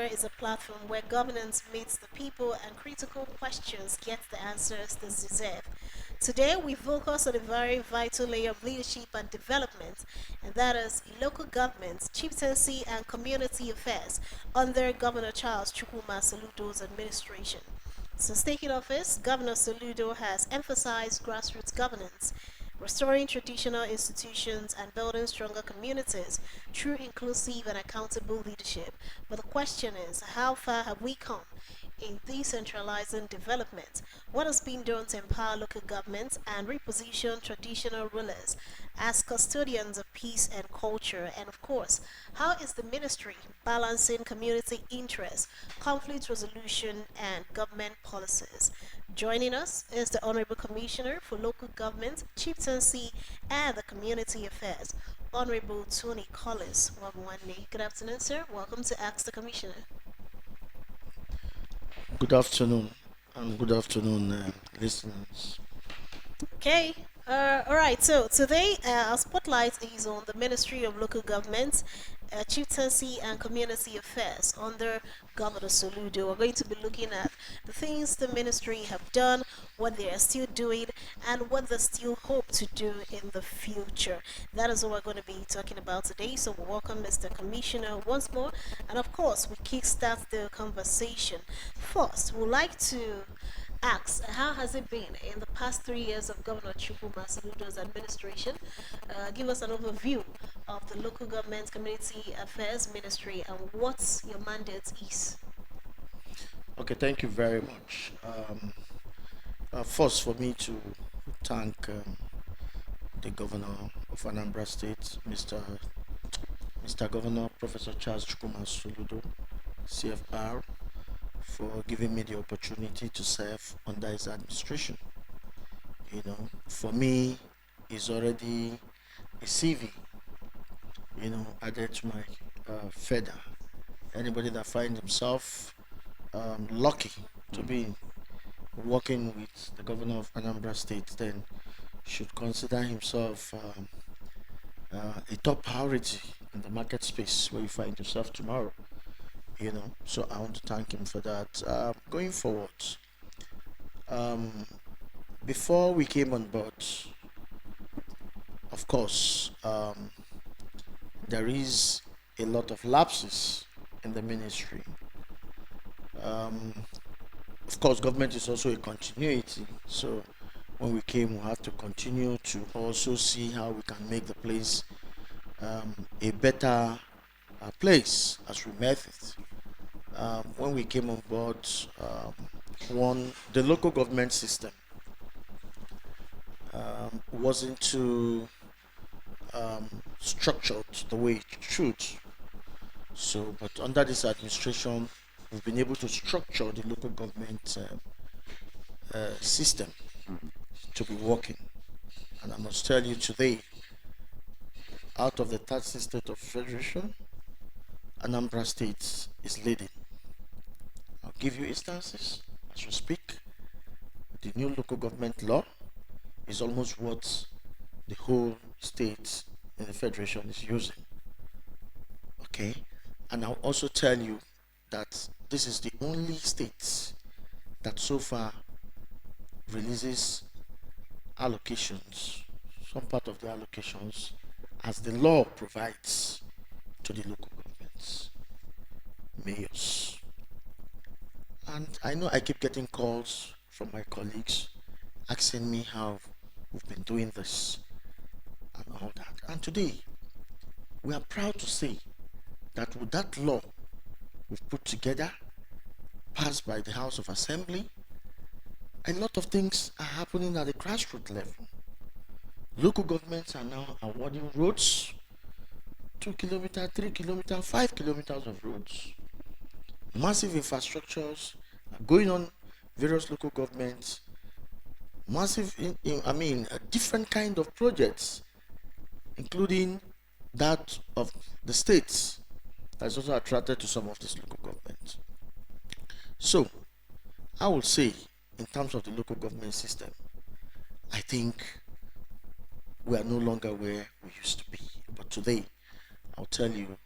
is a platform where governance meets the people and critical questions get the answers they deserve. Today, we focus on a very vital layer of leadership and development, and that is local government, chieftaincy, and community affairs under Governor Charles Chukwuma Soludo's administration. Since taking office, Governor Soludo has emphasized grassroots governance, restoring traditional institutions and building stronger communities through inclusive and accountable leadership. But the question is, how far have we come in decentralizing development? What has been done to empower local governments and reposition traditional rulers as custodians of peace and culture? And of course, how is the ministry balancing community interests, conflict resolution, and government policies? Joining us is the Honorable Commissioner for Local Government, Chieftaincy, and the Community Affairs, Honorable Tony Collins Wabwani. Good afternoon, sir. Welcome to Ask the Commissioner. Good afternoon, and good afternoon, listeners. Okay. All right. So today, our spotlight is on the Ministry of Local Government, Chieftaincy, and Community Affairs under Governor Soludo. We're going to be looking at the things the ministry have done, what they are still doing, and what they still hope to do in the future. That is what we're going to be talking about today. So, we welcome Mr. Commissioner once more, and of course, we kickstart the conversation. First, we'd like to asks, how has it been in the past 3 years of Governor Chukwuma Soludo's administration? Give us an overview of the local government community affairs ministry and what your mandate is. Okay, thank you very much. First, for me to thank the Governor of Anambra State, Mr. Governor Professor Charles Chukwuma Soludo, CFR, for giving me the opportunity to serve under his administration. For me, it's already a CV, added to my feather. Anybody that finds himself lucky to be working with the governor of Anambra State then should consider himself a top priority in the market space where you find yourself tomorrow. So I want to thank him for that. Going forward, um, before we came on board, of course, there is a lot of lapses in the ministry. Um, of course, government is also a continuity. So when we came, we had to continue to also see how we can make the place a better place as we met it. When we came on board, the local government system wasn't too structured the way it should. So, but under this administration, we've been able to structure the local government system to be working. And I must tell you today, out of the 13 state of federation, Anambra State is leading. I'll give you instances as we speak. The new local government law is almost what the whole state in the federation is using. Okay, and I'll also tell you that this is the only state that so far releases allocations, some part of the allocations, as the law provides to the local governments, mayors. And I know I keep getting calls from my colleagues asking me how we've been doing this and all that. And today, we are proud to say that with that law we've put together, passed by the House of Assembly, a lot of things are happening at the grassroots level. Local governments are now awarding roads, 2 kilometers, 3 kilometers, 5 kilometers of roads. Massive infrastructures are going on various local governments. Massive, a different kind of projects, including that of the states, that's also attracted to some of these local governments. So, I would say, in terms of the local government system, I think we are no longer where we used to be. But today, I'll tell you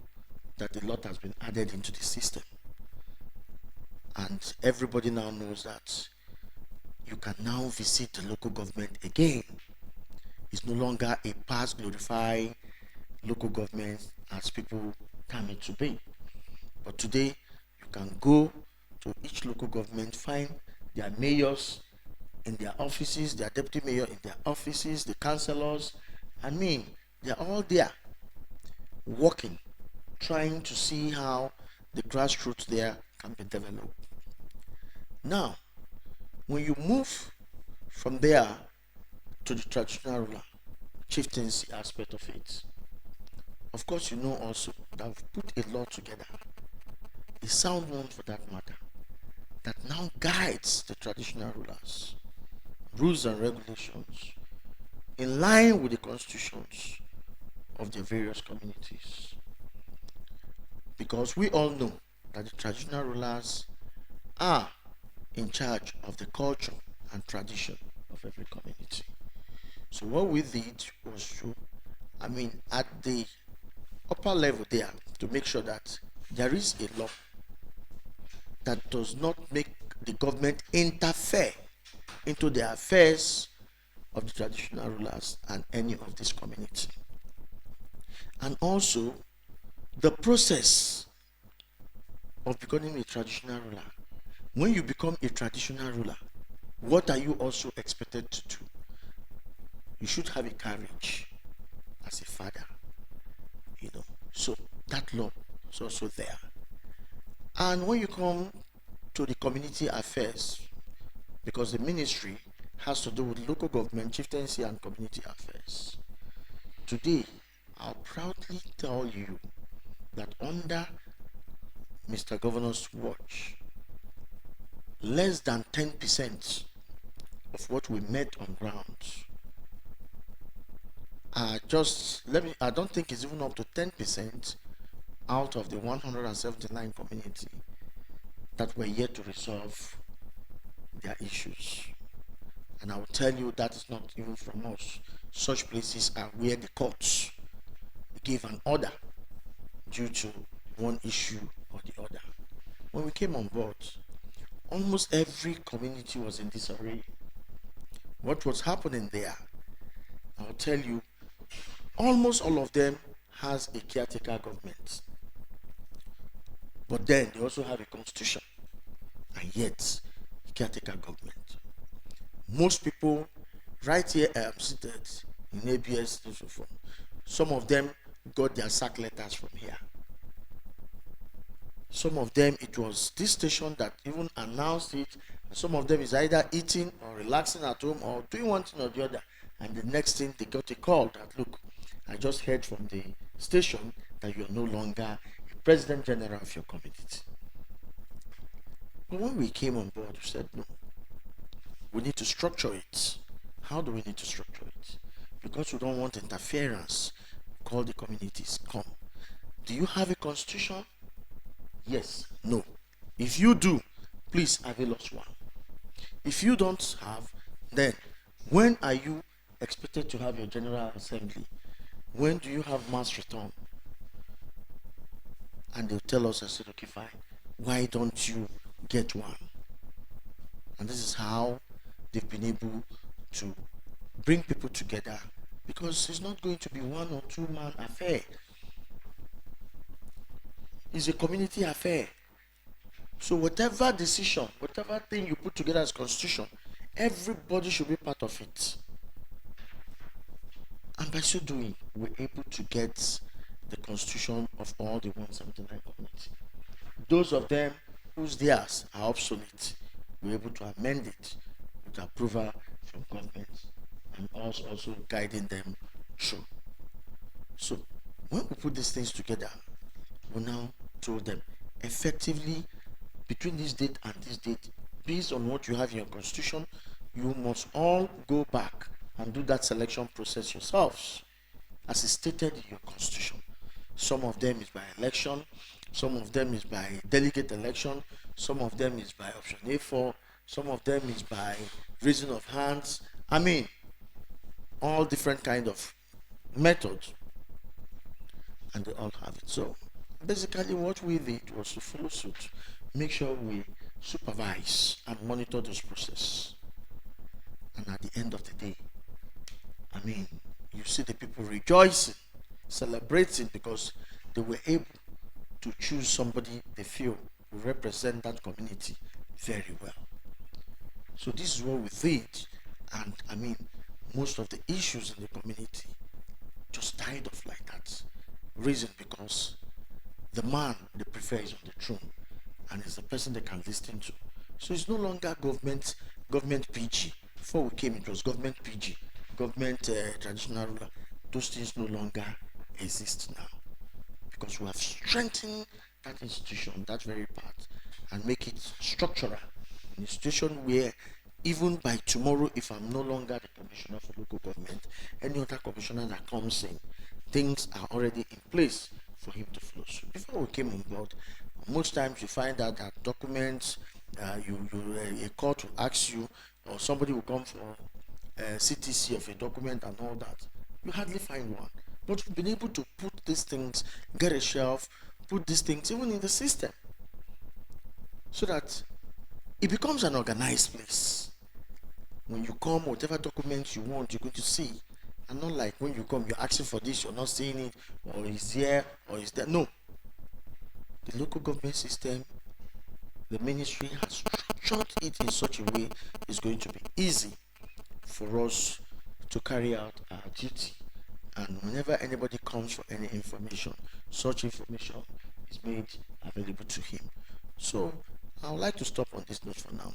that a lot has been added into the system. And everybody now knows that you can now visit the local government again. It's no longer a past glorified local government as people term it to be. But today, you can go to each local government, find their mayors in their offices, their deputy mayor in their offices, the councillors. I mean, they're all there working, trying to see how the grassroots there can be developed. Now, when you move from there to the traditional ruler, chieftaincy aspect of it, of course, you know also that I've put a law together, a sound one for that matter, that now guides the traditional rulers, rules and regulations in line with the constitutions of the various communities. Because we all know that the traditional rulers are in charge of the culture and tradition of every community. So what we did was to, at the upper level there, to make sure that there is a law that does not make the government interfere into the affairs of the traditional rulers and any of this community. And also the process of becoming a traditional ruler. When you become a traditional ruler, what are you also expected to do? You should have a courage as a father, So that law is also there. And when you come to the community affairs, because the ministry has to do with local government, chieftaincy, and community affairs. Today, I'll proudly tell you that under Mr. Governor's watch, less than 10% of what we met on ground I don't think it's even up to 10% out of the 179 community that were yet to resolve their issues. And I will tell you that is not even from us. Such places are where the courts gave an order due to one issue or the other. When we came on board, almost every community was in disarray. What was happening there? I'll tell you, almost all of them has a caretaker government. But then they also have a constitution, and yet a caretaker government. Most people right here seated in ABS, some of them got their sack letters from here. Some of them, it was this station that even announced it. Some of them is either eating or relaxing at home or doing one thing or the other. And the next thing, they got a call that, look, I just heard from the station that you are no longer a president general of your community. But when we came on board, we said, no, we need to structure it. How do we need to structure it? Because we don't want interference. Call the communities, come. Do you have a constitution? Yes, no. If you do, please avail us one. If you don't have, then when are you expected to have your general assembly? When do you have mass return? And they'll tell us, I said, okay, fine. Why don't you get one? And this is how they've been able to bring people together, because it's not going to be one or two man affair. It's a community affair. So whatever decision, whatever thing you put together as constitution, everybody should be part of it. And by so doing, we're able to get the constitution of all the 179 communities. Those of them whose theirs are obsolete, we're able to amend it with approval from government and us also guiding them through. So when we put these things together, we now told them effectively between this date and this date, based on what you have in your constitution, you must all go back and do that selection process yourselves as is stated in your constitution. Some of them is by election, some of them is by delegate election, some of them is by option A4, some of them is by raising of hands. All different kind of methods, and they all have it. So basically what we did was to follow suit, make sure we supervise and monitor this process. And at the end of the day, I mean, you see the people rejoicing, celebrating because they were able to choose somebody they feel will represent that community very well. So this is what we did, and I mean, most of the issues in the community just died off like that. Reason because the man they prefer is on the throne, and is the person they can listen to. So it's no longer government PG. Before we came, it was government PG, government traditional ruler. Those things no longer exist now because we have strengthened that institution, that very part, and make it structural. An institution where even by tomorrow, if I'm no longer the commissioner for local government, any other commissioner that comes in, things are already in place for him to flow. So before we came on board, most times you find out that documents, a court will ask you, or somebody will come for CTC of a document and all that. You hardly find one. But we've been able to put these things, get a shelf, put these things even in the system, so that it becomes an organized place. When you come, whatever documents you want, you're going to see. And not like when you come, you're asking for this, you're not seeing it, or it's here, or it's there. No. The local government system, the ministry has structured it in such a way it's going to be easy for us to carry out our duty. And whenever anybody comes for any information, such information is made available to him. So I would like to stop on this note for now,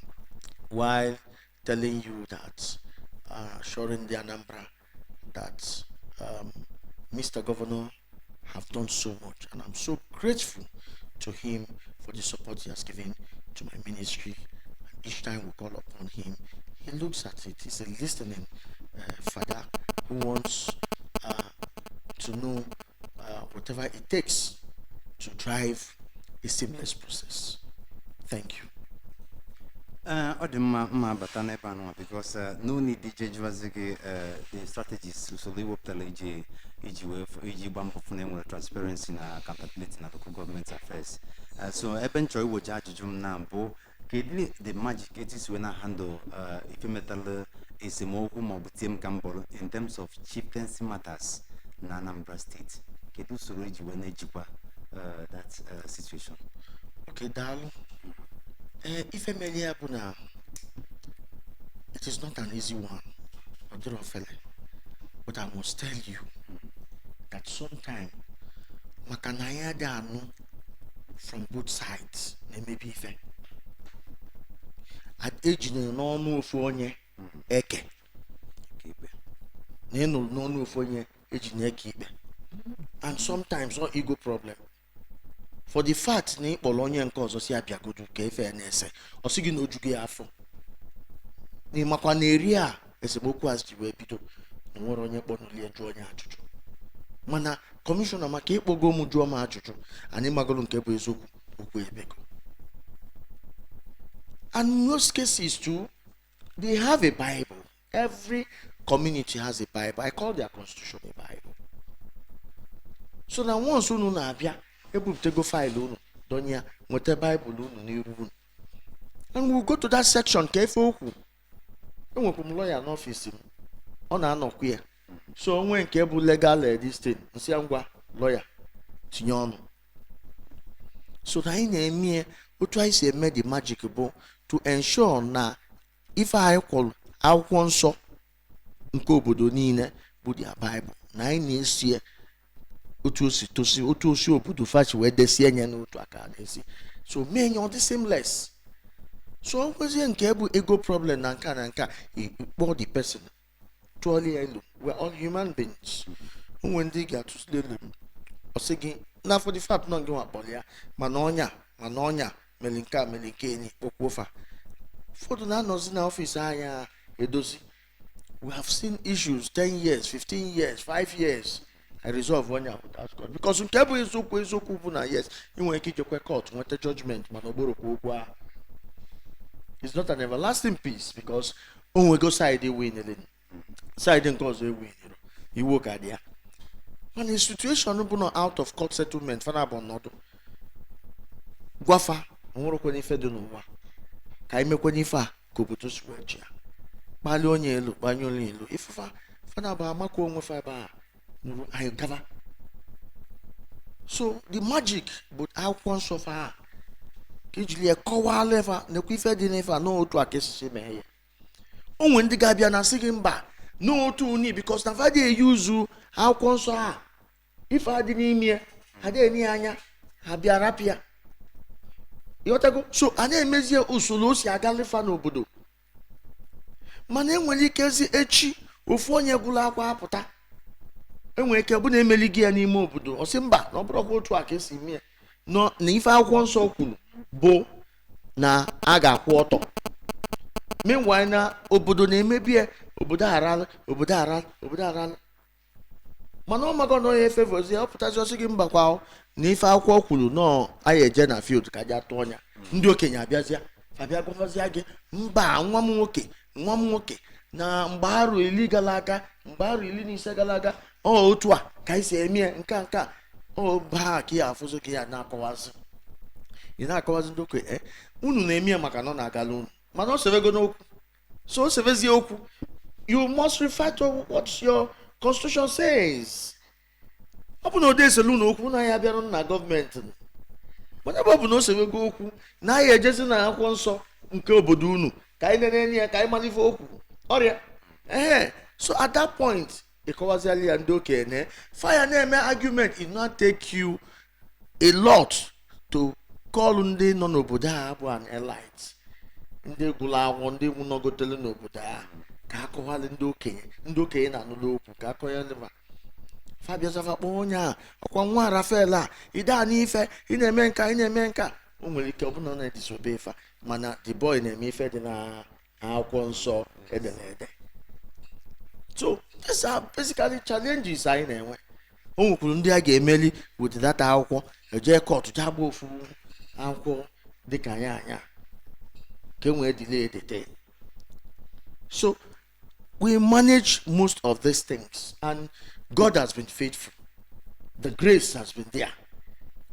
while telling you that, assuring the Anambra that Mr. Governor have done so much, and I'm so grateful to him for the support he has given to my ministry. And each time we call upon him, he looks at it. He's a listening father who wants to know whatever it takes to drive a seamless process. Thank you. Odima batane panwa because no need DJ Jwazigi the strategies so they work the EG bump of name with transparency and accountability in local government affairs. So eventually we judge jum nambo kidney the magic it is when I handle if metal is a more team Campbell in terms of chieftaincy matters in Anambra State. Kedu Suruji when that situation. Okay, darling. If a many now, it is not an easy one, but I must tell you that sometimes makanaya danu from both sides, maybe if at age no no for onye eke no no for onye age keep, and sometimes no ego problem. For the fact na Polonia nkozo si abia godu ka efe na ese osigi na ojuge afọ ni makwa na eri a esemokwu azji we bido nwere onye kpọnụli eju onye ajụjụ mana commissioner maka ikpogo mu juo ma ajụjụ ani magolu nke bụ eziokwu okwu ebego. And in most cases too, they have a Bible. Every community has a Bible. I call their constitution a Bible. So now once unu na abia able to go file unu donya nwete Bible unu n'iru unu, and we'll go to that section ka efe okwu enwekwu m lawyer n'office m ọ na-anọkwu ya, so onwe nke bụ legal this thing nsi ngwa lawyer tinye ọnụ. So na anyị na-eme otu anyị si eme the magic bụ to ensure na ife anyị kwụrụ akwụkwọ nsọ nke obodo niile bụ their Bible na anyị na-esi otu osi tosi otu osi obodo fachi wee desie anya n'otu aka na-esi, so mee nye ọ dị seamless. So nkwezie nke bụ ego problem na nka na nka ikpọ the person tụọli elu, we're all human beings. Onwe ndị ga-atụsili elu ọsị gị na for the fact nọ gị wakpọrọ ya mana ọnya mere nke a mere nke enyi kpọkwuo fa ụfọdụ na-anọzi na ọfịs anya edozi. We have seen issues 10 years 15 years 5 years I resolve one year without God because nke bụ eziokwu bụ na yes ị nwere ike ijekwe court nweta judgment mana ogborokwu okwu ahụ. It's not an everlasting peace because onwe go side win side nke ọzọ ewinero iwu ka dị ya. Mana in situation bụ na out of court settlement fana bụ ọnọdụ gwafa nwụrụkwa n'ife dị n'ụwa ka anyị mekwana ife a ka obodo si wee ji ya kpalie onye elu kpanye onye elu ifefa fana bụ amakwa onwe fa ebe a nụrụ anyị gaba. So the magic bụ akwụkwọ nsọ fa a ka ejiri ya kọwaa efa nekwa ife dị n'efe a n'otu a ka esisi mee ya. O nwere ndị ga-abịa na sị gị mba n'otu uni bikos na fa dị eyuzu akwụkwọ nsọ a ife a dị n'ime ha dị enye anya ha bịa rapịa ịghọtago. So a na-emezie usoro o si agalifa n'obodo, mana enwere ike ezi echi ofu onye gwụrụ akwa apụta enwere ike bụ na emeli gị ya n'ime obodo ọ sị mba na ọ bụrụkwa otu a ka esi mee nọ na ife akwụkwọ nsọ kwuru bụ na a ga-akwụ ọtọ. Meanwhile na obodo na-emebie obodo arala mana ọ mago na onye efevozi ọ pụtazi ọsị gị mba kwa na ife akwụkwọ kwuru nọ anyị eje na field ka aja tụọ ọnya ndị okenye abịazịa abịa gwafazịa gị mba nwa m nwoke na mgbe arụ iri gara aga mgbe arụ iri na ise gara aga ọ otu a ka anyị si eme nke a ọ baa ka ya afụzụ ka ya na-akọwazi ị na-akọwazi ndị okenye unu na-eme maka na ọ na-agala unu mana ọ sevego n'okwu. So o sevezie okwu you must refer to what your constitution says. Ọ bụ na o deselu n'okwu na ya bịara na gọọmenti mana ebe ọ bụ na o sevego okwu na anyị ejezi na akwụkwọ nsọ nke obodo unu ka anyị na-enye ya ka anyị malife okwu ọrịa so at that point ịkọwaziala ya ndị okenye fire na-eme argument it not take you a lot to call ndị nọ n'obodo a bụ an elite ndị gwụrụ agwọ ndị nọgotele n'obodo a ka akọwalị ndị okenye na-anụlụ okwu ka akọyalịma fabiazafa kpọọ onye a ọkwa nwa Rafael a ide n'ife ị na-eme nka o nwere ike ọbụna na-edisobe ife mana the boy na-eme ife dị na akwụkwọ nsọ ederede. So these are basically challenges anyị na-enwe. O nwekwuru ndị a ga-emeli with data akwụkwọ eje kọtụ jagba ofu akwụkwọ dịka anya ka enwee delay detain. So we manage most of these things and God has been faithful. The grace has been there.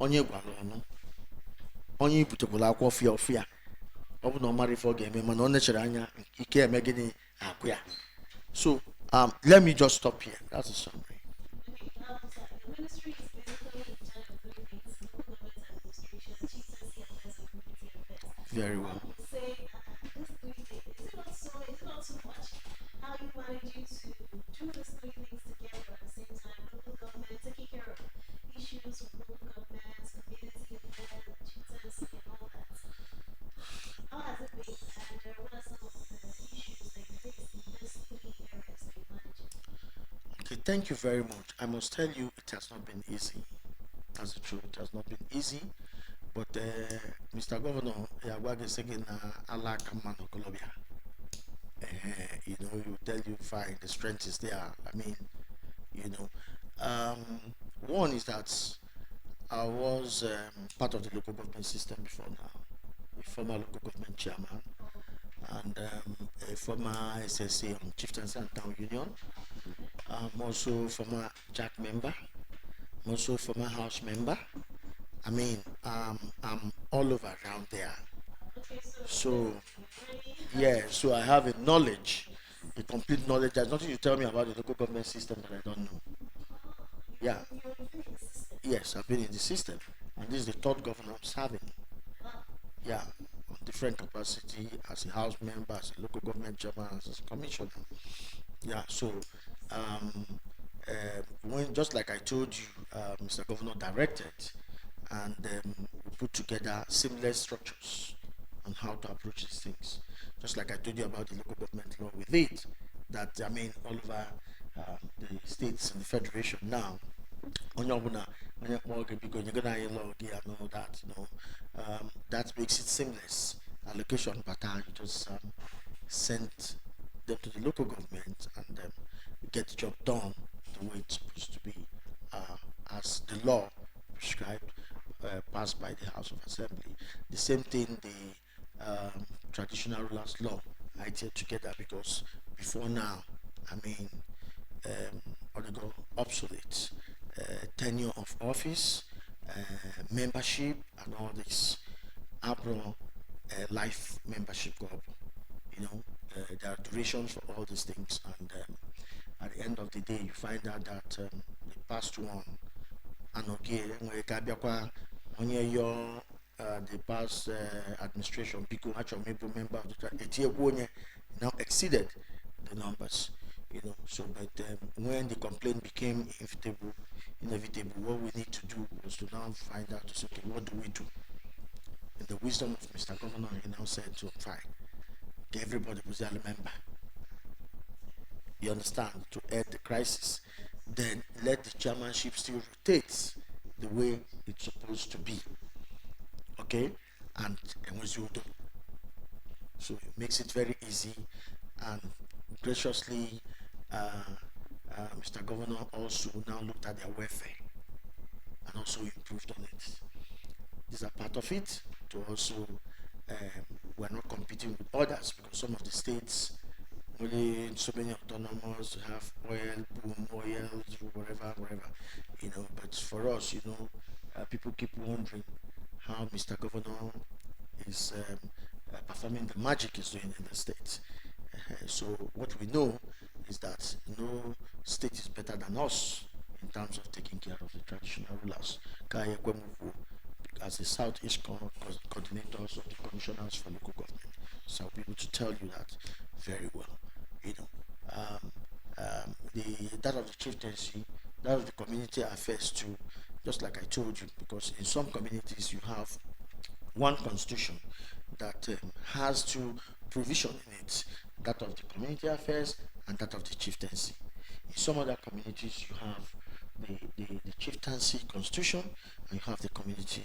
Onye gwara ọnụ onye ibutekwala akwụkwọ ọfịa ọ bụ na ọ mara ife ọ ga-eme mana ọ nechere anya ike eme gịnị akwụ ya. So let me just stop here. That's a summary. Your ministry is basically in charge of three things: local government administration, chieftaincy affairs, and community affairs. Very well. Say these three things. Is it not too much? How you managing to do these three things together at the same time? Local government, taking care of issues with local governments, community affairs, chieftaincy, and all that. How has it been? And what are some of the issues that you face in these three areas that you manage? Okay, thank you very much. I must tell you, it has not been easy. That's the truth. It has not been easy. But Mr. Governor, Yagwage saying Allah Kamano Colombia. You know, you tell you fine, the strength is there. I mean, you know, one is that I was part of the local government system before now, a former local government chairman, and a former SSA on Chieftaincy and Town Union. I'm also former JAC member. I'm also former House member. I mean, I'm all over around there. So, yeah, so I have a knowledge, a complete knowledge. There's nothing you tell me about the local government system that I don't know. Yeah. Yes, I've been in the system. And this is the third governor I'm serving. Yeah, on different capacity as a house member, as a local government chairman, as a commissioner. Yeah, so when just like I told you, Mr. Governor directed, and we put together seamless structures on how to approach these things. Just like I told you about the local government law with it, that I mean all over the states and the federation now. That makes it seamless. Allocation pattern, you just send them to the local government and get the job done the way it's supposed to be, as the law prescribed, passed by the House of Assembly. The same thing, the traditional rulers law, I tied together because before now, I mean, go obsolete, tenure of office, membership, and all this. APRO life membership club. There are durations for all these things, and at the end of the day, you find out that the past one, and okay, onye your the past administration, people actually maybe member of the now exceeded the numbers, So, but when the complaint became inevitable, what we need to do was to now find out, okay, what do we do? In the wisdom of Mr. Governor, he now said to fine, everybody was a member. You understand? To end the crisis. Then let the chairmanship still rotate the way it's supposed to be. Okay? And was you do. So it makes it very easy, and graciously Mr. Governor also now looked at their welfare and also improved on it. These are part of it to also we're not competing with others, because some of the states only so many autonomous have oil, boom, oil, whatever, But for us, people keep wondering how Mr. Governor is performing the magic he's doing in the states. So what we know is that no state is better than us in terms of taking care of the traditional rulers. As the Southeast coordinators of the commissioners for local government, so I'll be able to tell you that very well. That of the chieftaincy, that of the community affairs too, just like I told you, because in some communities you have one constitution that has two provisions in it, that of the community affairs and that of the chieftaincy. In some other communities you have the chieftaincy constitution and you have the community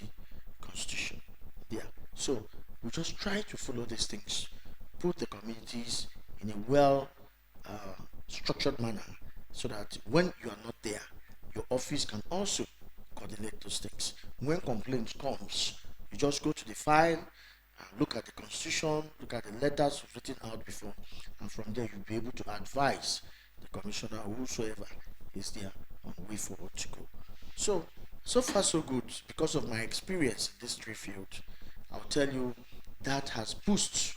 constitution. Yeah. So we just try to follow these things, put the communities in a well structured manner, so that when you are not there, your office can also coordinate those things. When complaints comes, you just go to the file, look at the constitution, look at the letters written out before, and from there you'll be able to advise the commissioner or whosoever is there on the way forward to go. So far so good. Because of my experience in this tree field, I'll tell you that has boosted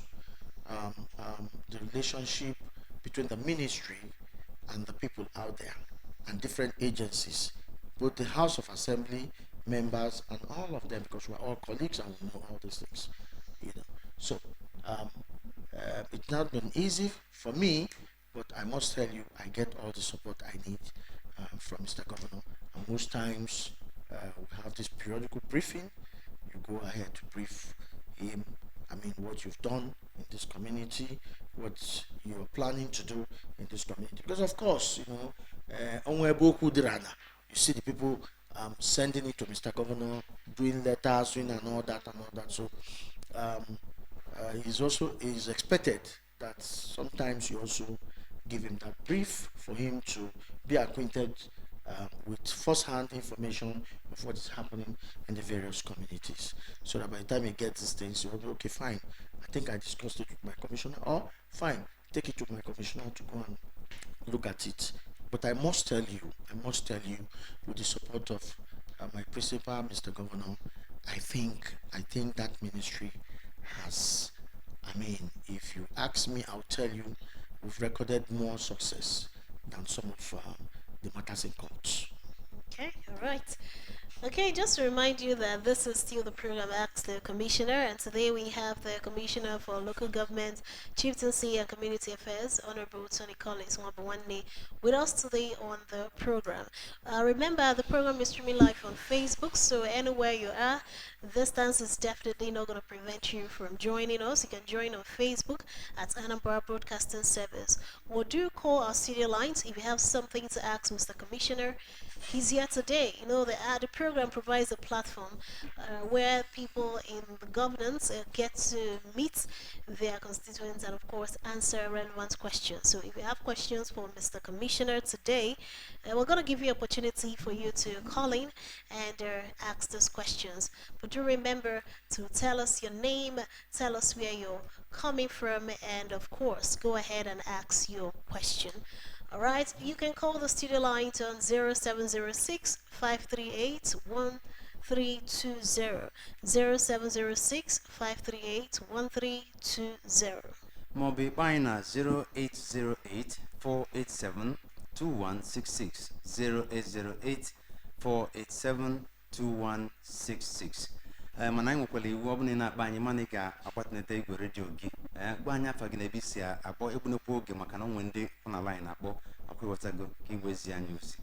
the relationship between the ministry and the people out there and different agencies, both the House of Assembly members and all of them, because we're all colleagues and we know all these things. So it's not been easy for me, but I must tell you, I get all the support I need from Mr. Governor. And most times we have this periodical briefing. You go ahead to brief him. What you've done in this community, what you're planning to do in this community. Because of course, you see the people sending it to Mr. Governor, doing letters, doing and all that. So is expected that sometimes you also give him that brief for him to be acquainted with first-hand information of what is happening in the various communities, so that by the time he gets these things, he'll be okay, fine, I think I discussed it with my commissioner, or fine, take it to my commissioner to go and look at it. But I must tell you, with the support of my principal, Mr. Governor, I think that ministry has, if you ask me, I'll tell you, we've recorded more success than some of the matters in courts. Okay, all right. Okay, just to remind you that this is still the program Ask the Commissioner, and today we have the Commissioner for Local Government, Chieftaincy and Community Affairs, Honorable Tony Collins Wabawande, with us today on the program. Remember, the program is streaming live on Facebook, so anywhere you are, distance is definitely not going to prevent you from joining us. You can join on Facebook at Anambra Broadcasting Service, or do call our studio lines if you have something to ask Mr. Commissioner. He's here today. The program provides a platform where people in the governance get to meet their constituents and, of course, answer relevant questions. So if you have questions for Mr. Commissioner today, we're going to give you opportunity for you to call in and ask those questions. But do remember to tell us your name, tell us where you're coming from, and, of course, go ahead and ask your question. All right, you can call the studio line on 0706 538 1320. 0706 538 1320. Mobi Bina 0808 487 2166 0808 487 2166. Mana anyị nwekwara iwu ọ bụla ị na-akpa anyị mana ị ga-agbatịnata igwe redio gị gwa anyị afa gị na ebe isi akpọ ekwenekwu oge maka na onwe ndị na line na-akpọ akwa ịghọtago ka igwezi anyị ozi.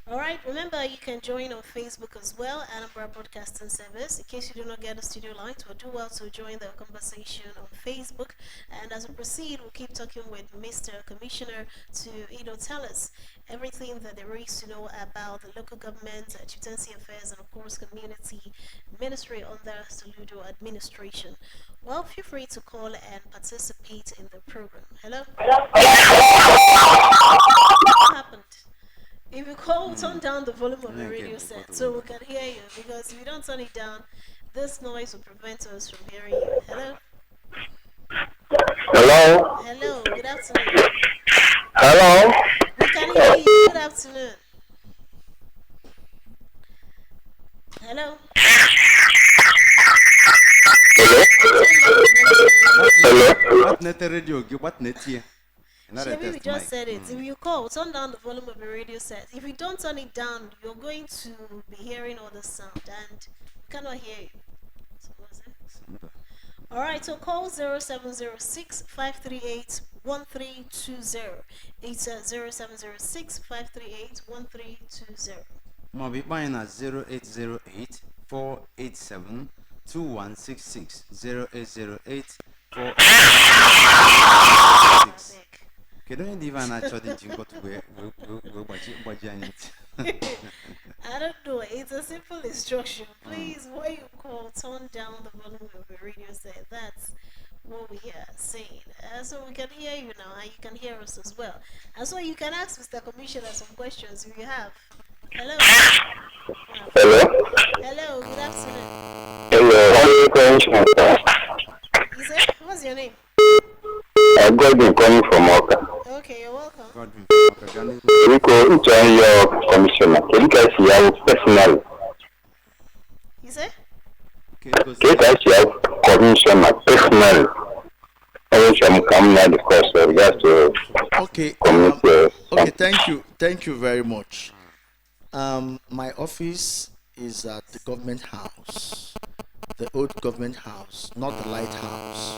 Alright, remember you can join on Facebook as well, Anambra Broadcasting Service. In case you do not get the studio lines, we'll do well to join the conversation on Facebook. And as we proceed, we'll keep talking with Mr. Commissioner to tell us everything that there is to know about the local government, chieftaincy affairs, and of course community ministry under Soludo administration. Well, feel free to call and participate in the program. Hello? What happened? If you call, turn down the volume of the radio set so we can hear you, because if you don't turn it down, this noise will prevent us from hearing you. Hello? Hello? Hello, good afternoon. Hello? We can hear you. Good afternoon. Hello? Hello? What net radio? What net here? Maybe we just said it. If you call, turn down the volume of the radio set. If you don't turn it down, you're going to be hearing all the sound and we cannot hear you. So what's it? Alright, so call 0706 538 1320. It's 0706 538 1320. Mobi Bina 0808 487 2166 0808 487 I don't know. It's a simple instruction. Please, when you call, turn down the volume of the radio set. That's what we are saying. So we can hear you now, and you can hear us as well. And so you can ask Mr. Commissioner some questions if you have. Hello. Hello? Hello. Good afternoon. Hello. Is it? What's your name? Godwin coming from Oka. Okay, you're welcome. Godwin. Rico, join your commissioner. Can you guys see how personal? Is it? Can you guys see how commissioner personal? I wish I'm coming out because regards to Okay. community. Thank you very much. My office is at the government house, the old government house, not the lighthouse.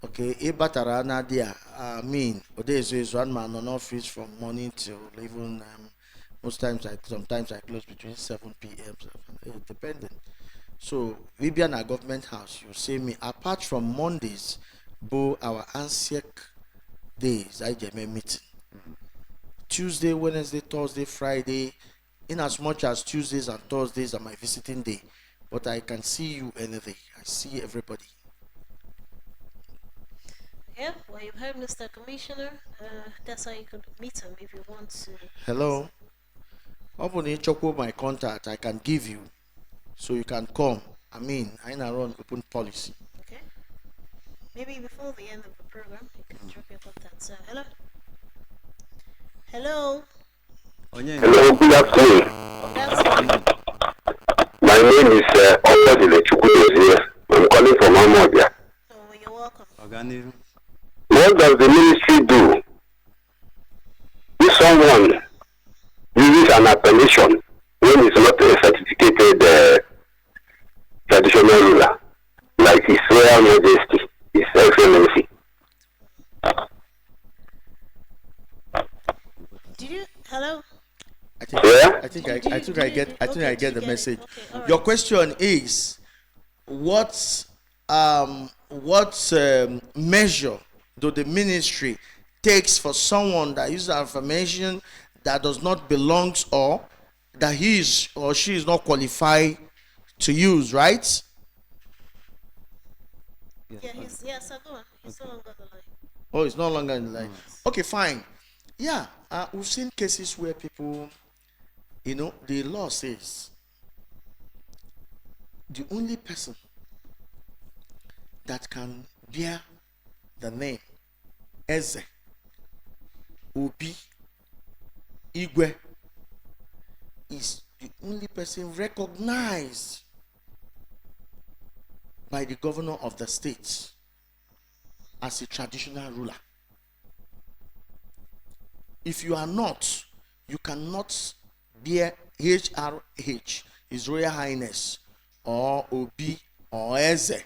Okay, Ibatara Nadia, Odezo is one man on office from morning till even sometimes I close between 7 p.m. Depending. So we be in a government house. You see me apart from Mondays, bo our ANSEC days I get my meeting. Tuesday, Wednesday, Thursday, Friday. In as much as Tuesdays and Thursdays are my visiting day, but I can see you any day. I see everybody. Yeah, well, you've heard Mr. Commissioner. That's how you could meet him if you want to. Hello. Open my contact I can give you, so you can come. I run open policy. Okay. Maybe before the end of the program, you can drop your contact. So, hello. Hello. Hello, good afternoon. Good afternoon. My name is Opodile Chukwudozie. I'm calling from Anambra. Oh, you're welcome. What does the ministry do if someone uses an appellation when it's not a certificated traditional ruler, like His Royal Majesty, His Excellency? Did you? Hello. I think I get the message. Okay, right. Your question is what measure do the ministry takes for someone that uses affirmation that does not belong or that he is or she is not qualified to use, right? Yeah, sir, go on. He's no longer on the line. Oh, it's no longer in the line. Okay, fine. Yeah, we've seen cases where people, the law says the only person that can bear the name Eze, Obi, Igwe, is the only person recognized by the governor of the state as a traditional ruler. If you are not, you cannot bear HRH, His Royal Highness, or Obi, or Eze,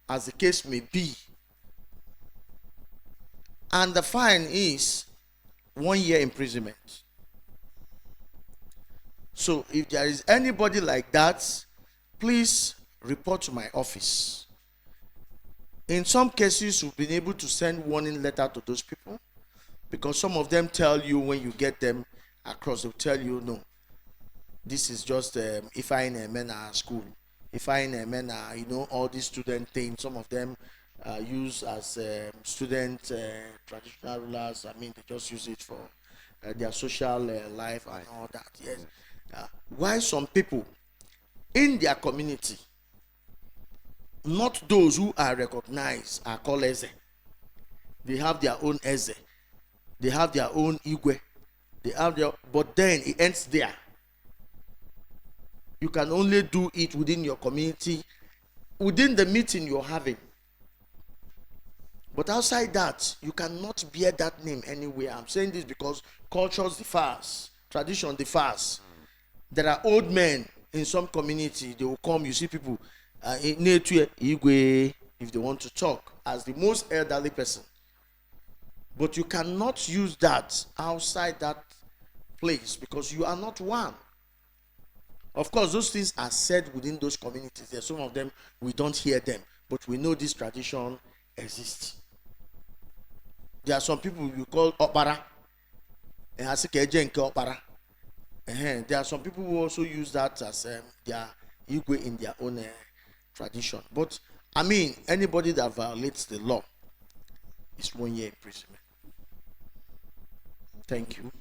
as the case may be. And the fine is 1 year imprisonment. So if there is anybody like that, please report to my office. In some cases, we've been able to send warning letter to those people, because some of them tell you when you get them across, they'll tell you, no, this is just if I in a men school, if I in a men all these student things. Some of them use as student traditional rulers. I mean, they just use it for their social life and all that. Yes. Why some people in their community, not those who are recognized, are called Eze. They have their own Eze. They have their own Igwe. They have their, but then it ends there. You can only do it within your community, within the meeting you're having. But outside that, you cannot bear that name anywhere. I'm saying this because cultures differs, tradition differs. There are old men in some community, they will come, you see people, if they want to talk, as the most elderly person. But you cannot use that outside that place, because you are not one. Of course, those things are said within those communities. There are some of them, we don't hear them, but we know this tradition exists. There are some people you call Opara. There are some people who also use that as their Igwe in their own tradition. But I mean, anybody that violates the law is 1 year imprisonment. Thank you.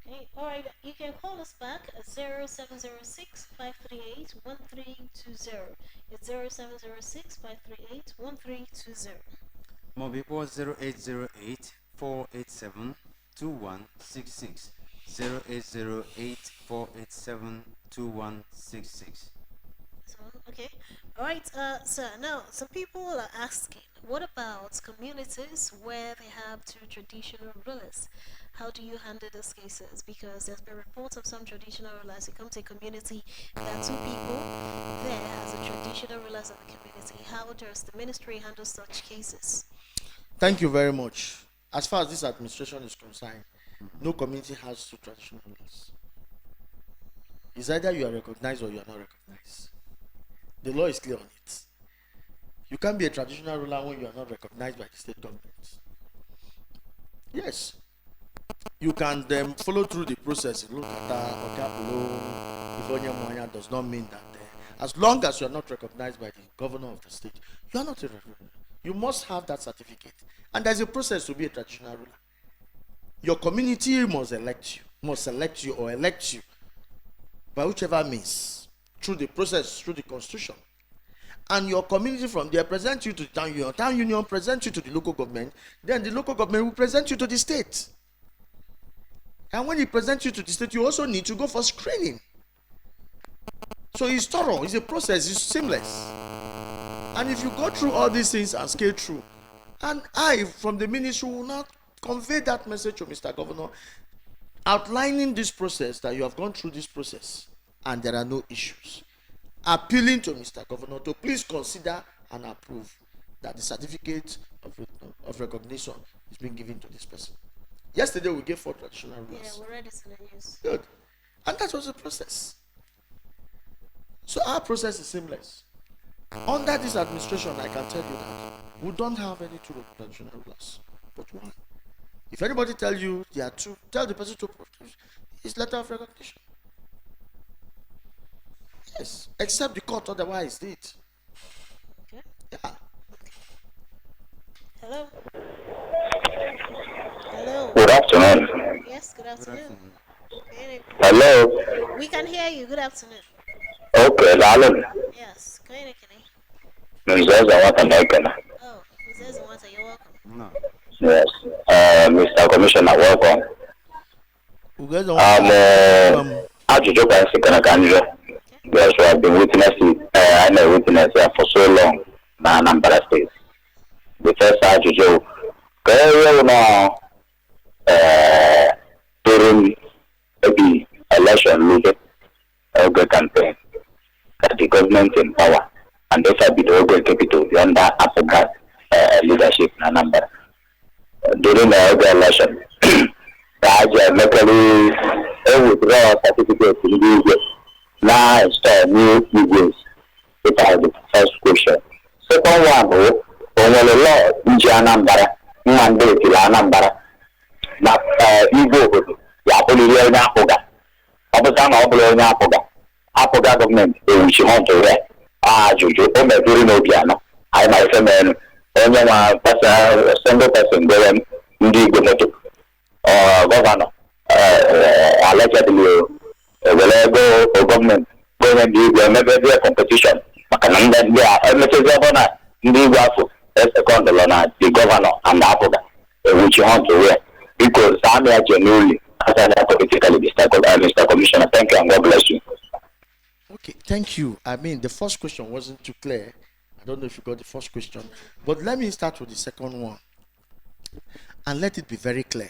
Okay, all right. You can call us back at 0706-538-1320. It's 0706-538-1320. More people 0808-487-2166. 0808-487-2166. So, okay. All right, sir. Now, some people are asking, what about communities where they have two traditional rulers? How do you handle those cases? Because there's been reports of some traditional rulers. You come to a community, there are two people there as the traditional rulers of the community. How does the ministry handle such cases? Thank you very much. As far as this administration is concerned, no community has two traditional rulers. It's either you are recognized or you are not recognized. The law is clear on it. You can't be a traditional ruler when you are not recognized by the state government. Yes. You can then follow through the process. Look at that, does not mean that as long as you are not recognized by the governor of the state, you are not a ruler. You must have that certificate. And there's a process to be a traditional ruler. Your community must select you or elect you by whichever means, through the process, through the constitution. And your community from there present you to the town union present you to the local government, then the local government will present you to the state. And when he presents you to the state, you also need to go for screening. So it's thorough, it's a process, it's seamless. And if you go through all these things and scale through, and I, from the ministry, will not convey that message to Mr. Governor, outlining this process, that you have gone through this process, and there are no issues. Appealing to Mr. Governor to please consider and approve that the certificate of recognition is being given to this person. Yesterday we gave 4 traditional rulers. Yeah, we're ready to the news. Good. And that was the process. So our process is seamless. Under this administration, I can tell you that we don't have any two traditional rulers, but one. If anybody tell you there are two, tell the person to produce his letter of recognition. Yes, except the court otherwise did. Okay. Yeah. Hello. Hello. Good afternoon. Yes, good afternoon. Okay, Hello. we can hear you. Good afternoon. Okay, Alan. Yes, Kenny. Mzaza Watanekana. Oh, Mrs. Nwata, you're welcome. No. Yes. Mr. Commissioner, welcome. Ajụjụ ka nsị kana ka njọ. Because we have been witnessing, I know witness for so long na Anambra State. The first ajụjụ ka ewe na during maybe election league oge campaign that the government in power and therefore be the oge capital under Africa leadership in Anambra. During the election, the Ajay locally withdraw certificates in the now install new videos. That is the first question. Second one, when the law in Anambra, mandate in Anambra, na Igbo, ya poliye na apoga. Ọbụsa na ọbụla onye apụga gọọmenti ewuchi ha ntụrụ ajụjụ o mebiri n'obi anọ anyị ma ife menu onye nwa single person gwere ndị Igbo moto gọvanọ allegedly ewere ego gọọmenti onye ndị Igbo emebe ebe competition maka na ndị a emechezi ọbụ na ndị Igbo afọ sekọndụlọ na the gọvanọ and apụga ewuchi ha ntụrụ ya biko sami ya genuinely politically, Mr. Commissioner. Thank you and God bless you. Okay, thank you. I mean, the first question wasn't too clear. I don't know if you got the first question, but let me start with the second one and let it be very clear.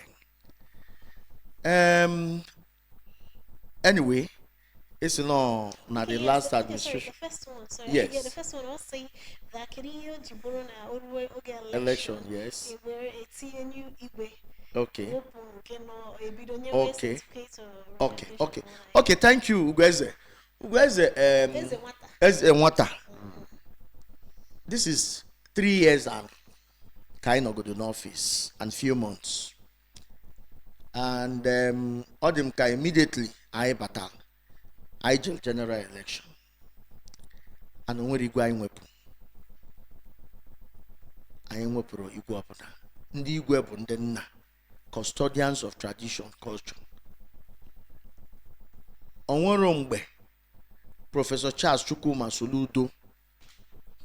Anyway, it's not the last administration. Sorry, the first one. Sorry. Yes. Yeah, the first one was saying that Election, yes. Okay. Okay, thank you, Ugweze. Ugweze, this is 3 years and kind of good in office and few months. And Odimka immediately I battle. I general election. And when you go in weapon. I am weapon you go up on ndị Igwe bụ ndị nna, custodians of tradition culture. Onwere mgbe Professor Charles Chukwuma Soludo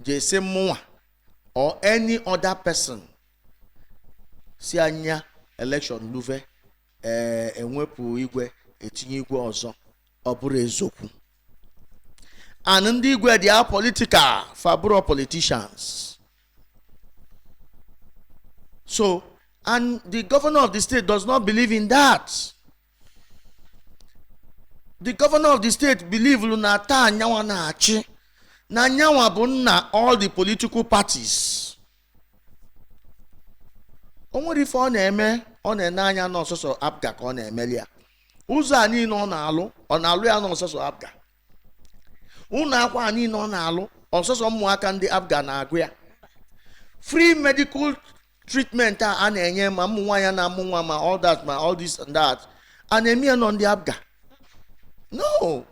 jese mụnwa or any other person si anya election luve enwepụ Igwe etinye Igwe ọzọ, ọ bụrụ eziokwu. And ndị Igwe they are political, faburo politicians. So, and the governor of the state does not believe in that. The governor of the state believes Lunata Nyawa na achi na Nyawa bunna all the political parties. Onwere ife ọ na-eme ọ na-ene anya n'ọsọsọ abga ka ọ na-emeli ya. Ụzọ a niile ọ na-alụ ya n'ọsọsọ abga. Ụlọ akwa niile ọ na-alụ ọsọsọ ụmụaka ndị abga na-agụ ya. Free medical treatment a na-enye ma ụmụ nwaanyị na-amụ nwa ma all that ma all this and that and eme on the abga. No.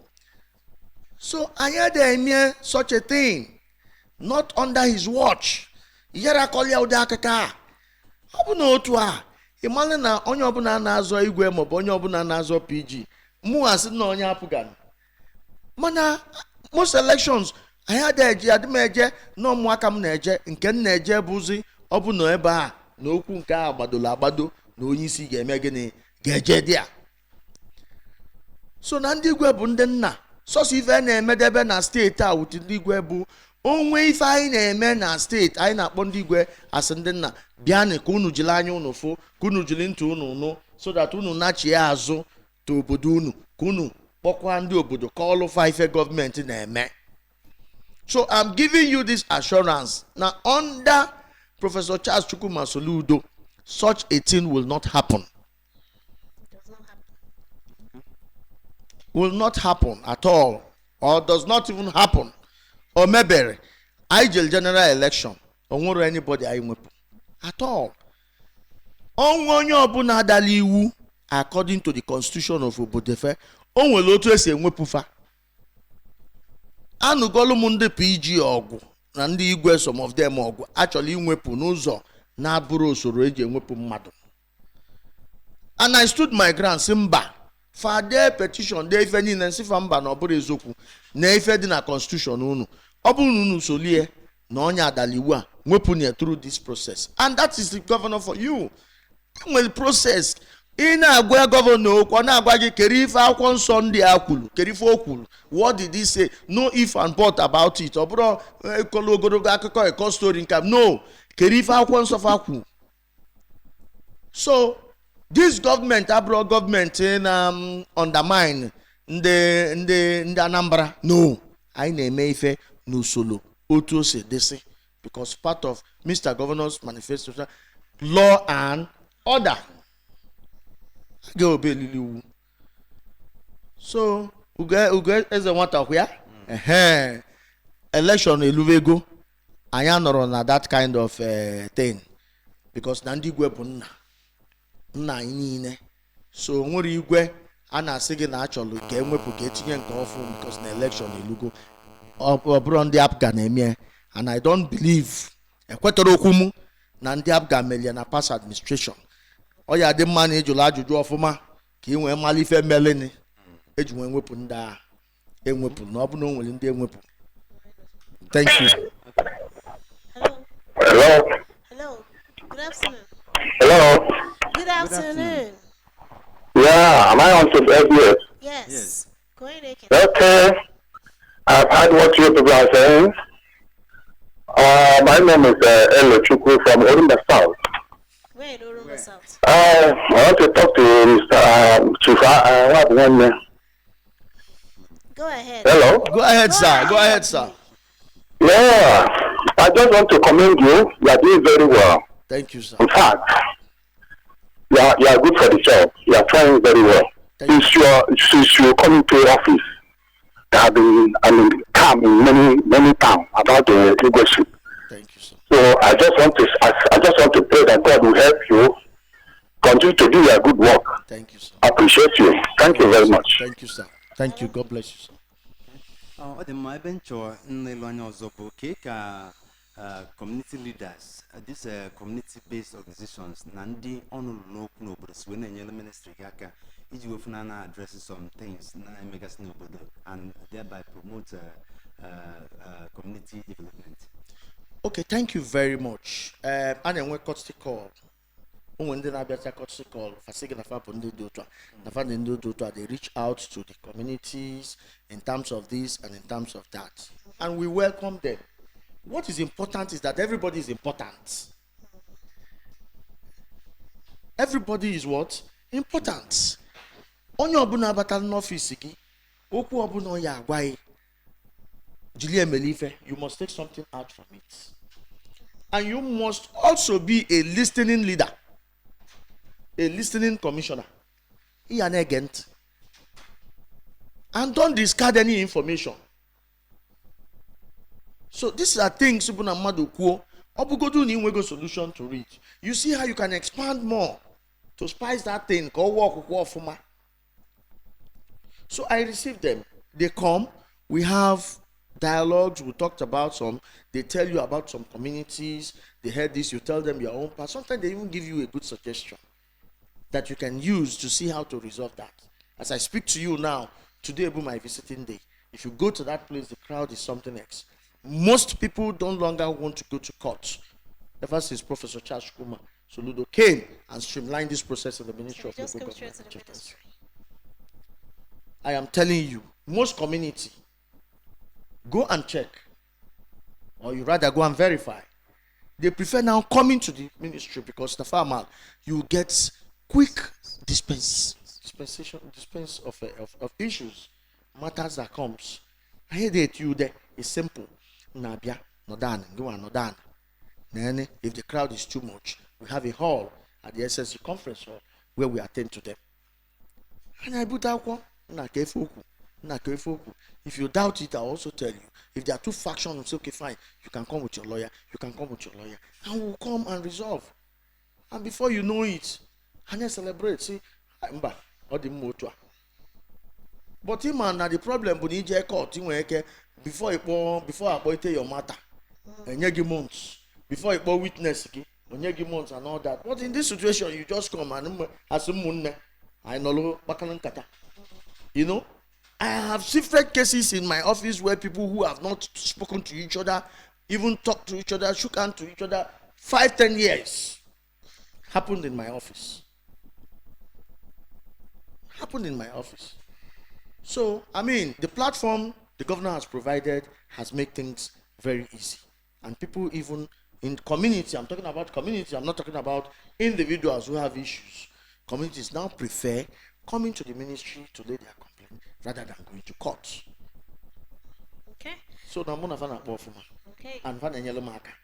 So ayade eme such a thing not under his watch. Yara kolia ụda akaka. Ọ bụ na otu a ịmalị na onye ọbụla na-azọ Igwe ma ọ bụ onye ọbụla na-azọ PG mụ asị na onye apụga. Mana most elections ayade eje adịmeje na ụmụaka m na-eje nke m na-eje bụzi ọ bụ na ebe a na okwu nke a agbado na onye isi ga-eme gịnị ga-eje dị a. So na ndị Igwe bụ ndị nna sọsọ ife na-emedebe na steeti a wuti ndị Igwe bụ onwe ife anyị na-eme na steeti anyị na-akpọ ndị Igwe asị ndị nna bịanị ka unu jiri anya unu fụ ka unu jiri ntị unu nụ so that unu nachie azụ to obodo unu ka unu kpọkwa ndị obodo ka ọlụfa ife gọọmenti na-eme. So I'm giving you this assurance na under Professor Charles Chukwuma Soludo, such a thing will not happen. It does not happen. Will not happen at all, or does not even happen. Or maybe I general election, or won't anybody I will at all. Only ọbụna adala iwu according to the constitution of Obodefe, on will otu esi enwepufa. Anugolu munde PG ọgwụ. Na ndị Igwe some of them ọgwụ actually nwepụ n'ụzọ na-abụrụ usoro eji enwepụ mmadụ. And I stood my ground si mba fade petition de ife niile nsifa mba na ọ bụrụ eziokwu na ife dị na constitution unu ọ bụrụ unu solie na onye adala iwu a nwepụ through this process, and that is the governor for you. Well, process ị na-agwa gọvanọ okwu ọ na-agwa gị kere ife akwụkwọ nsọ ndị a kwuru kere ife o kwuru what did he say no if and but about it ọ bụrụ ekolo ogologo akụkọ eko story nke no kere ife akwụkwọ nsọ fa kwuru. So this government abụrụ gọọmenti na undermine ndị Anambra. No, anyị na-eme ife n'usoro otu o si dịsị because part of Mr. Governor's manifesto law and order ga-obe elili iwu. So ugo eze nwata kwa ya election eluvego anyị anọrọ na that kind of thing because na ndị igwe bụ nna anyị niile. So nwere igwe a na-asị gị na achọrọ ka enwepụ ka etinye nke ọfụ because na election elugo ọ bụrụ ndị apga na-eme and I don't believe ekwetara okwu m na ndị apga melie na past administration. Ọ ya dị mma na ịjụrụ ajụjụ ọfụma ka ị nwee mmalị ife meleni eji nwee nwepụ ndị a enwepụ na ọ bụ na o nwere ndị enwepụ. Thank you. Hello. Hello. Good afternoon. Hello. Good afternoon. Yeah, am I on to SBS? Yes. Go ahead, Aiken. Okay. I've heard what you people are saying. My name is Elo Chukwu from Orumba South. Where in Orumba South? I want to talk to Mr. Chifa. Go ahead. Hello. Go ahead, sir. Go ahead, sir. Yeah, I just want to commend you. You are doing very well. Thank you, sir. In fact, you are good for the job. You are trying very well. Since you come into office, there have been calm in many towns about the leadership. Thank you, sir. So I just want to pray that God will help you continue to do your good work. Thank you, sir. I appreciate you. Thank you very much. Thank you, sir. Thank you. God bless you, sir. Ọ dị mma ebe nchọ nlele anya ọzọ bụ ka community leaders these community-based organizations na ndị ọnụrụ n'okwu n'obodo si wee na-enyere ministry gị aka iji wefuna na address some things na-emegasị n'obodo and thereby promote community development. Okay, thank you very much. A na-enwe courtesy call. Onwe ndị na-abịacha courtesy call fasigi na fa bụ ndị dị otu a na fa ndị otu a they reach out to the communities in terms of this and in terms of that and we welcome them. What is important is that everybody is important. Everybody is what? Important. Onye ọbụla abatala n'ọfịs gị okwu ọbụla ọ ya agwa gị jiri emeli ife, you must take something out from it and you must also be a listening leader, a listening commissioner. Ihe na-ege ntị and don't discard any information. So these are things bụ na mmadụ kwuo ọ bụgodu na inwego solution to it. You see how you can expand more to spice that thing ka ọ work ọfụma. So I receive them. They come, we have dialogues, we talked about some, they tell you about some communities, they heard this, you tell them your own part. Sometimes they even give you a good suggestion that you can use to see how to resolve that. As I speak to you now, today will be my visiting day. If you go to that place, the crowd is something else. Most people don't longer want to go to court. Ever since Professor Charles Kuma Soludo came and streamlined this process in the Ministry of Local Government and Chieftaincy. I am telling you, most community, go and check, or you rather go and verify. They prefer now coming to the ministry because the farmer, you get quick dispense of issues, matters that comes. I hear that you there is simple. Nabia, Nodan, go and Nodan. Then, if the crowd is too much, we have a hall at the SSC conference hall where we attend to them. And I put out one. If you doubt it, I'll also tell you. If there are two factions, say, okay, fine, you can come with your lawyer, and we'll come and resolve. And before you know it, and then celebrate, see, Anambra, or the motor. But him and the problem when he get caught, before I appoint your matter, and you give months, before you witness, and you give months and all that. But in this situation, you just come and as a moon, I know bakalan kata. You know, I have different cases in my office where people who have not spoken to each other, even talked to each other, shook hands to each other, 5-10 years happened in my office. happened in my office. So, I mean, the platform the governor has provided has made things very easy. And people even in community, I'm talking about community, I'm not talking about individuals who have issues. Communities now prefer coming to the ministry to lay their complaint rather than going to court. Okay. So now I'm gonna find out from Okay. and find a yellow marker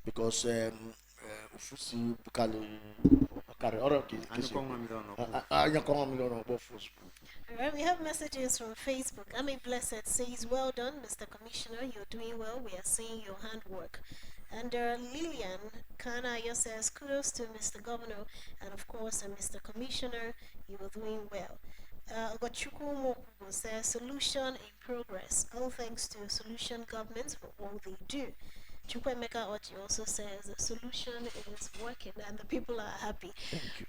because ufusi bukali carry or Alright, we have messages from Facebook. Ami Blessed says, well done, Mr. Commissioner. You're doing well. We are seeing your handwork. And Lillian Kanaya says, kudos to Mr. Governor and, of course, Mr. Commissioner. You are doing well. Ogochukwu Mokubo says, solution in progress. All thanks to solution governments for all they do. Chukwemeka Ochi also says the solution is working and the people are happy.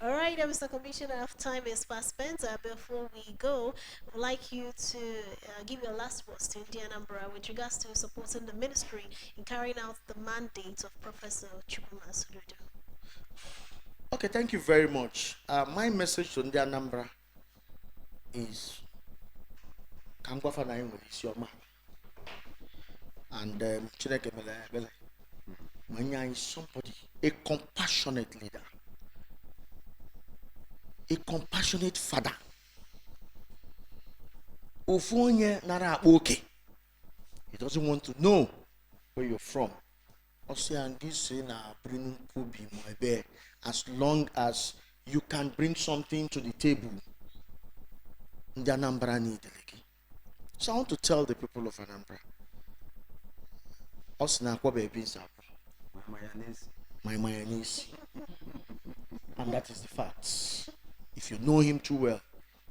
All right, Mr. Commissioner, our time is fast spent. Before we go, we'd like you to give your last words to Anambra with regards to supporting the ministry in carrying out the mandate of Professor Chukwuma Soludo. Okay, thank you very much. My message to Anambra is Kangwafa na English is your man. And Chineke Mele Manya is somebody, a compassionate leader, a compassionate father. Ofonye nara okay. He doesn't want to know where you're from. Also, and this na bring kubi my bear. As long as you can bring something to the table, the Anambra need. So I want to tell the people of Anambra. My mayonnaise. And that is the fact. If you know him too well,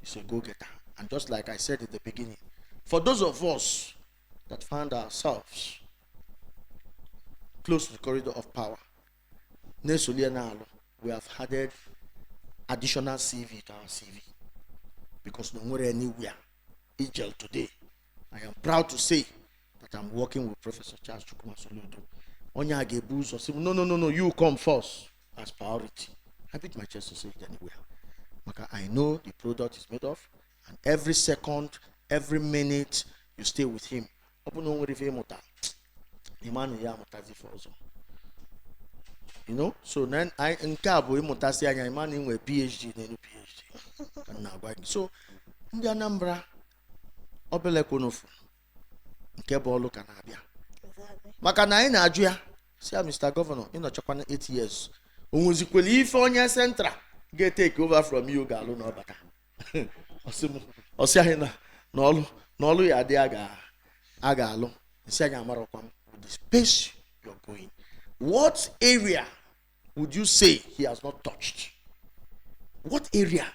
he's a go-getter. And just like I said at the beginning, for those of us that find ourselves close to the corridor of power, we have added additional CV to our CV. Because no more anywhere in jail today. I am proud to say that I'm working with Professor Charles Chukwuma Soludo. Onya Gebuzo say, no, you come first as priority. I beat my chest to say it anywhere. Because I know the product is made of, and every second, every minute, you stay with him. You know, so then I nkabo imutasi anya imani nwe PhD na PhD. So ndị Anambra obele konofu nke bolu ka na-abịa. Maka na anyị na-ajụ ya, si Mr. Governor, ị nọchakwa 8 years. Onwezikwele ife onye central get take over from you ga-alụ na ọbata. Osi anyị na n'ọlụ ya dị a ga-alụ. Nsi anyị amarọkwa with the space you're going. What area would you say he has not touched? What area?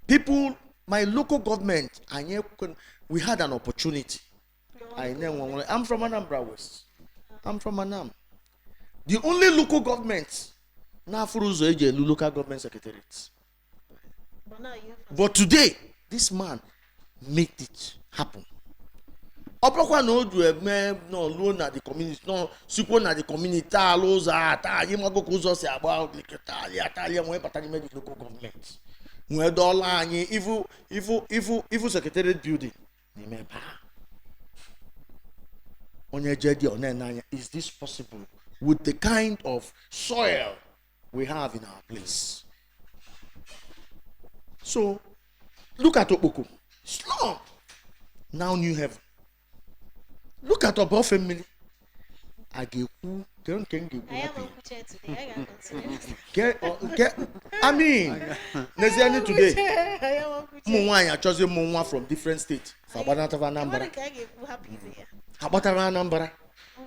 People, my local government, we had an opportunity. I'm from Anambra West. I'm from Anam. The only local government, local government secretariats. But today, this man made it happen. Opakwa no do no loan at the community, no super na the community, loans are Yimago Kuzos about Italia, when Patani made the local government. Where dollar evil secretariat building. Is this possible with the kind of soil we have in our place? So look at Opoko. Slum. Now New Heaven. Look at our family. I mean, today. I chose Mwa from different states. Anambra. Anambra.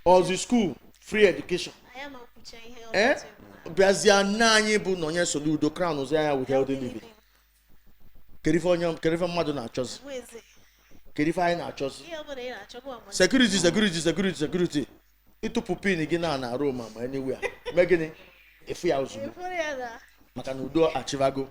Or the school, free education. Brazil nanye bu no Soludo crown with healthy living. California Madonna chose. Security. Itu pupin igina na Roma anywhere. Megini if we are Makanudo Achivago.